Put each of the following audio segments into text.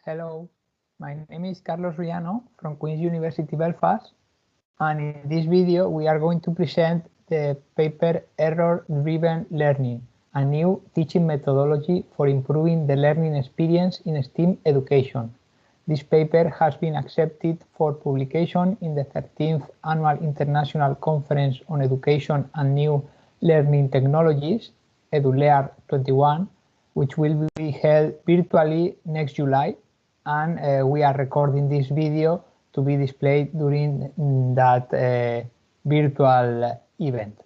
Hello, my name is Carlos Riano from Queen's University Belfast, and in this video we are going to present the paper Error-Driven Learning, a new teaching methodology for improving the learning experience in STEAM education. This paper has been accepted for publication in the 13th Annual International Conference on Education and New Learning Technologies, EduLearn 21, which will be held virtually next July, and we are recording this video to be displayed during that virtual event.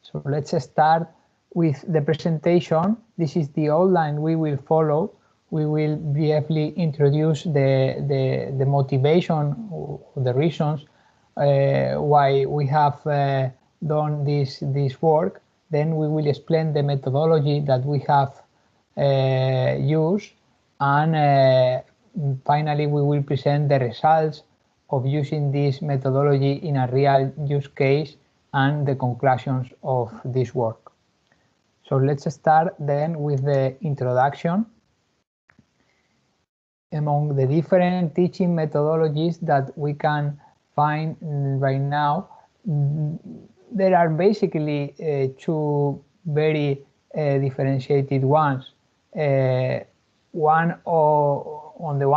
So let's start with the presentation. This is the outline we will follow. We will briefly introduce the motivation, the reasons why we have done this work. Then we will explain the methodology that we have used, and finally we will present the results of using this methodology in a real use case and the conclusions of this work. So let's start then with the introduction. Among the different teaching methodologies that we can find right now, there are basically two very differentiated ones. On the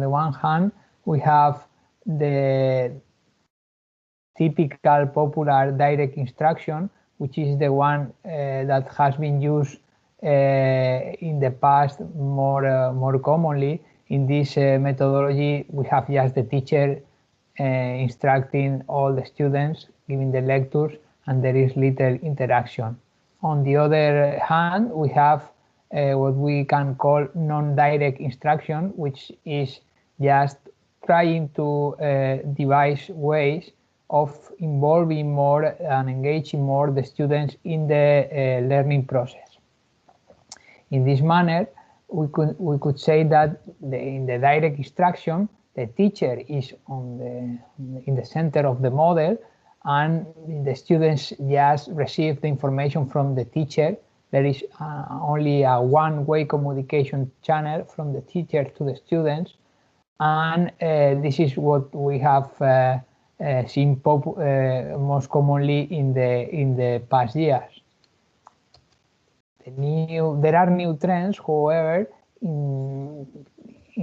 one hand, we have the typical popular direct instruction, which is the one that has been used in the past more commonly. In this methodology, we have just the teacher instructing all the students, giving the lectures, and there is little interaction. On the other hand, we have what we can call non-direct instruction, which is just trying to devise ways of involving more and engaging more the students in the learning process. In this manner, we could say that in the direct instruction, the teacher is in the center of the model, and the students just receive the information from the teacher. There is only a one-way communication channel from the teacher to the students, and this is what we have seen most commonly in the past years. There are new trends, however, in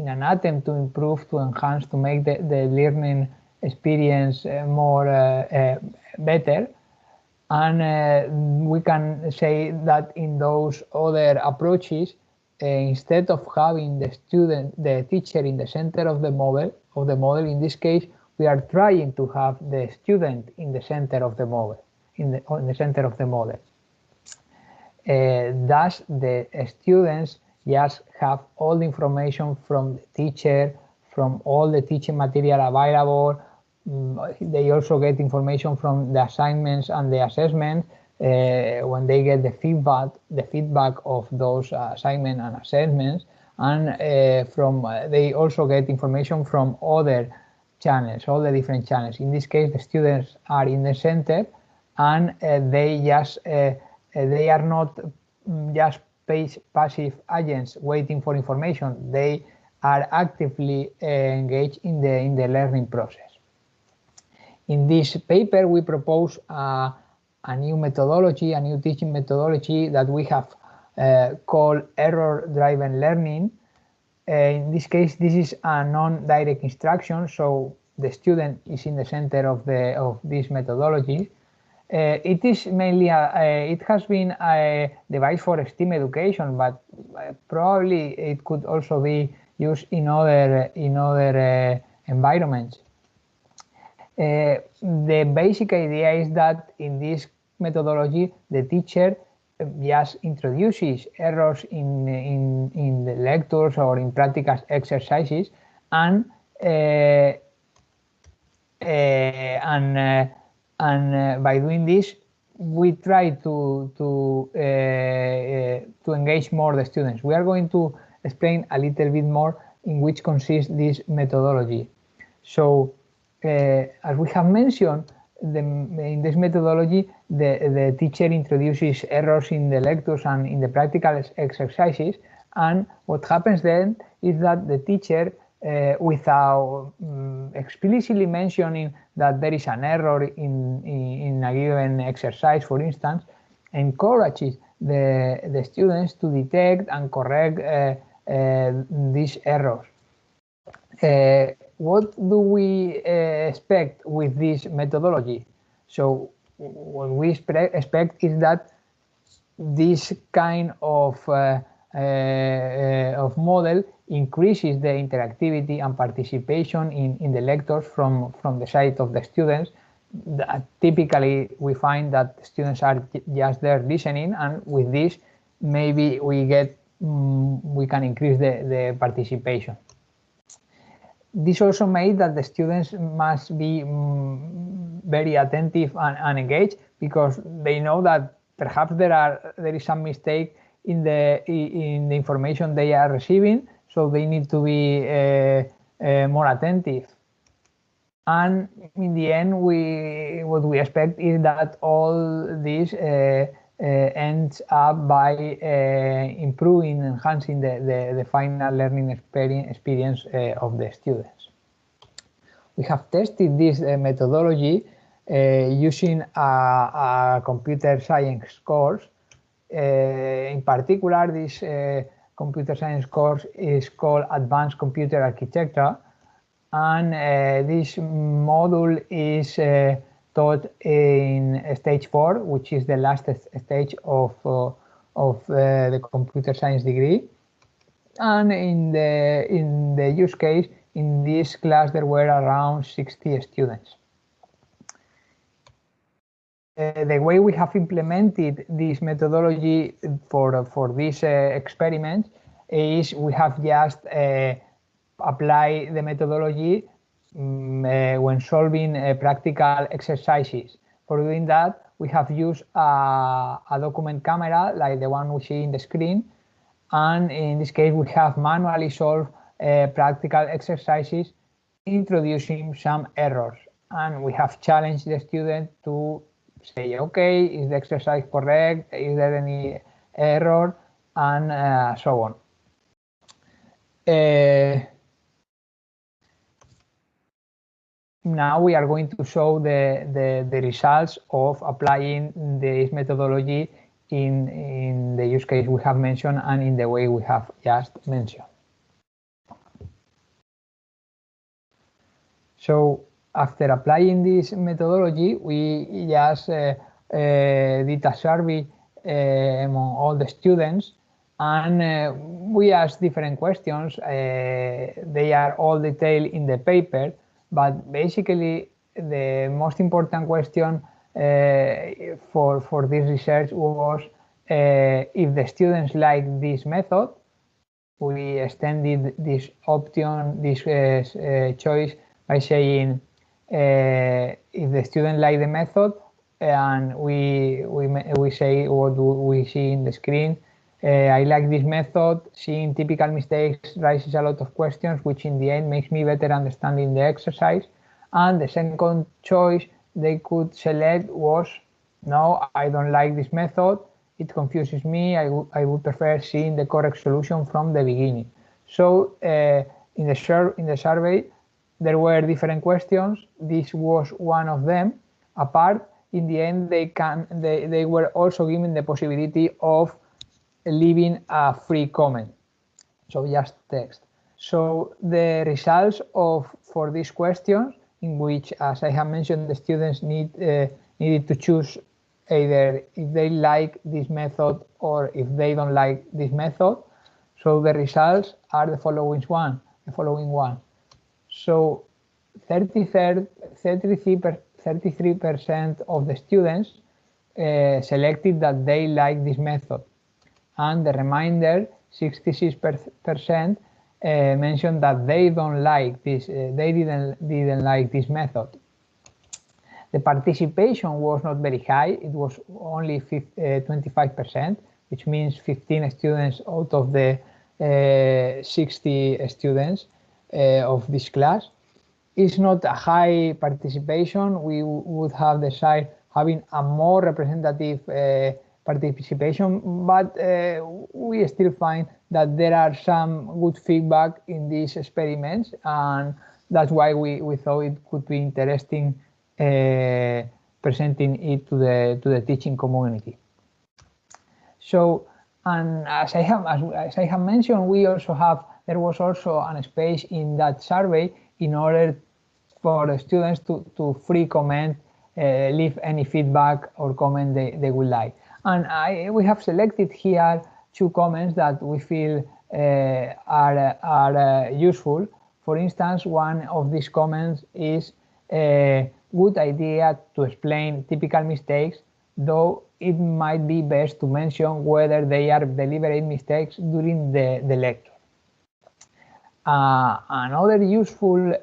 an attempt to improve, to enhance, to make the learning experience more better. And we can say that in those other approaches, instead of having the teacher in the center of the model, in this case, we are trying to have the student in the center of the model, in the center of the model. Thus, the students just have all the information from the teacher, from all the teaching material available. They also get information from the assignments and the assessment when they get the feedback of those assignments and assessments, and they also get information from other channels, all the different channels. In this case, the students are in the center, and they are not just passive agents waiting for information. They are actively engaged in the learning process. In this paper, we propose a new methodology, a new teaching methodology that we have called error-driven learning. In this case, this is a non-direct instruction, so the student is in the center of this methodology. It is mainly it has been a device for STEAM education, but probably it could also be used in other environments. The basic idea is that in this methodology, the teacher just introduces errors in the lectures or in practical exercises, and by doing this, we try to engage more the students. We are going to explain a little bit more in which consists this methodology. So, as we have mentioned, in this methodology, the teacher introduces errors in the lectures and in the practical exercises, And what happens then is that the teacher, without explicitly mentioning that there is an error in a given exercise, for instance, encourages the students to detect and correct these errors. What do we expect with this methodology? So what we expect is that this kind of model increases the interactivity and participation in the lectures from the side of the students. Typically, we find that students are just there listening, and with this, maybe we can increase the participation. This also made that the students must be very attentive and engaged, because they know that perhaps there is some mistake in the information they are receiving, so they need to be more attentive. And in the end, what we expect is that all this ends up by improving, enhancing the final learning experience of the students. We have tested this methodology using a computer science course. In particular, this computer science course is called Advanced Computer Architecture, and this module is taught in stage 4, which is the last stage of the computer science degree. And in the use case, in this class, there were around 60 students. The way we have implemented this methodology for this experiment is we have just apply the methodology when solving practical exercises. For doing that, we have used a document camera like the one we see in the screen, and in this case we have manually solved practical exercises introducing some errors, and we have challenged the student to say, okay, is the exercise correct, is there any error, and so on. Now we are going to show the results of applying this methodology in the use case we have mentioned and in the way we have just mentioned. So after applying this methodology, we just did a survey among all the students, and we asked different questions. They are all detailed in the paper, but basically the most important question for this research was if the students like this method. We extended this option, this choice, by saying if the student like the method, and we say what we see in the screen. I like this method. Seeing typical mistakes raises a lot of questions, which in the end makes me better understanding the exercise. And the second choice they could select was, no, I don't like this method. It confuses me. I would prefer seeing the correct solution from the beginning. So in the survey, there were different questions. This was one of them. Apart, in the end, they were also given the possibility of leaving a free comment, so just text. So the results for these questions, in which, as I have mentioned, the students needed to choose either if they like this method or if they don't like this method. So the results are the following one. So 33% of the students selected that they like this method, and the remainder, 66%, mentioned that they don't like this. They didn't like this method. The participation was not very high. It was only 25%, which means 15 students out of the 60 students of this class. It's not a high participation. We would have desired having a more representative participation, but we still find that there are some good feedback in these experiments, and that's why we thought it could be interesting presenting it to the teaching community. So, and as I have mentioned, there was also a space in that survey in order for the students to free comment, leave any feedback or comment they would like. And we have selected here 2 comments that we feel are useful. For instance, one of these comments is a good idea to explain typical mistakes, though it might be best to mention whether they are deliberate mistakes during the lecture. Another useful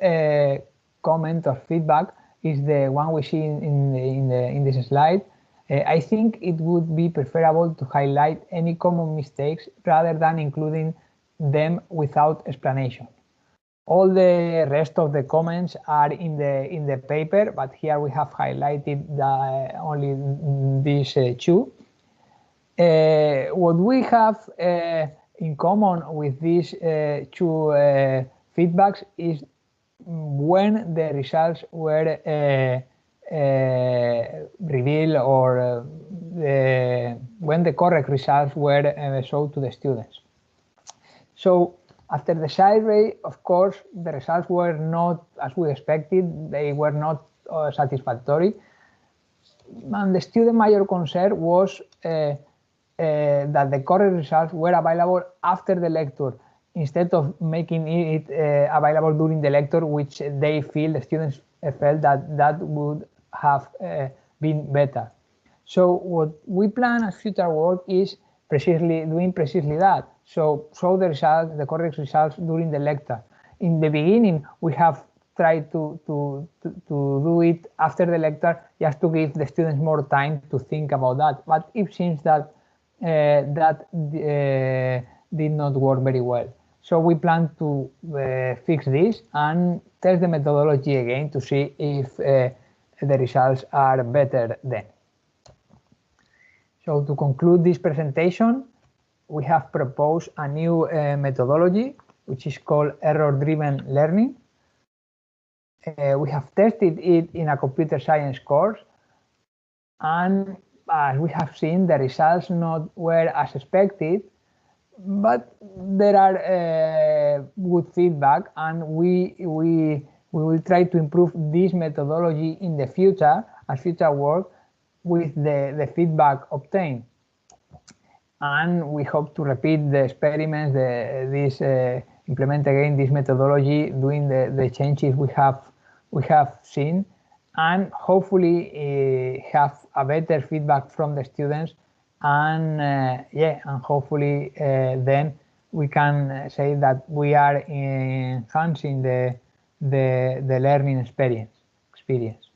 comment or feedback is the one we see in this slide. I think it would be preferable to highlight any common mistakes rather than including them without explanation. All the rest of the comments are in the paper, but here we have highlighted only these 2. What we have in common with these 2 feedbacks is when the results were revealed, or when the correct results were shown to the students. So after the survey, of course, the results were not as we expected. They were not satisfactory. And the student major concern was that the correct results were available after the lecture, instead of making it available during the lecture, which the students felt that would have been better. So what we plan as future work is doing precisely that. So show the correct results during the lecture. In the beginning, we have tried to do it after the lecture, just to give the students more time to think about that. But it seems that did not work very well. So we plan to fix this and test the methodology again to see if the results are better then. So to conclude this presentation, we have proposed a new methodology, which is called error-driven learning. We have tested it in a computer science course, and as we have seen, the results not were as expected, but there are good feedback, and we will try to improve this methodology in the future as future work with the feedback obtained. And we hope to repeat the experiments, implement again this methodology, doing the changes we have seen, and hopefully have a better feedback from the students, and and hopefully then we can say that we are enhancing the learning experience.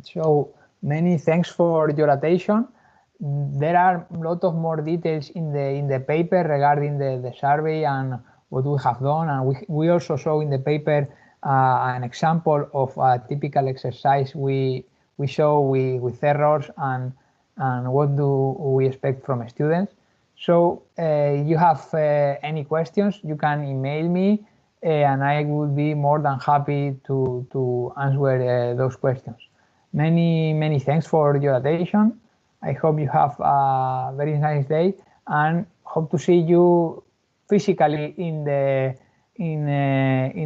So many thanks for your attention. There are a lot of more details in the paper regarding the survey and what we have done, and we also show in the paper an example of a typical exercise we show with errors and what do we expect from students. So you have any questions, you can email me, and I would be more than happy to answer those questions. Many thanks for your attention. I hope you have a very nice day, and hope to see you physically in the EduLearn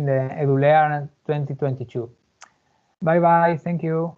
2022. Bye bye. Thank you.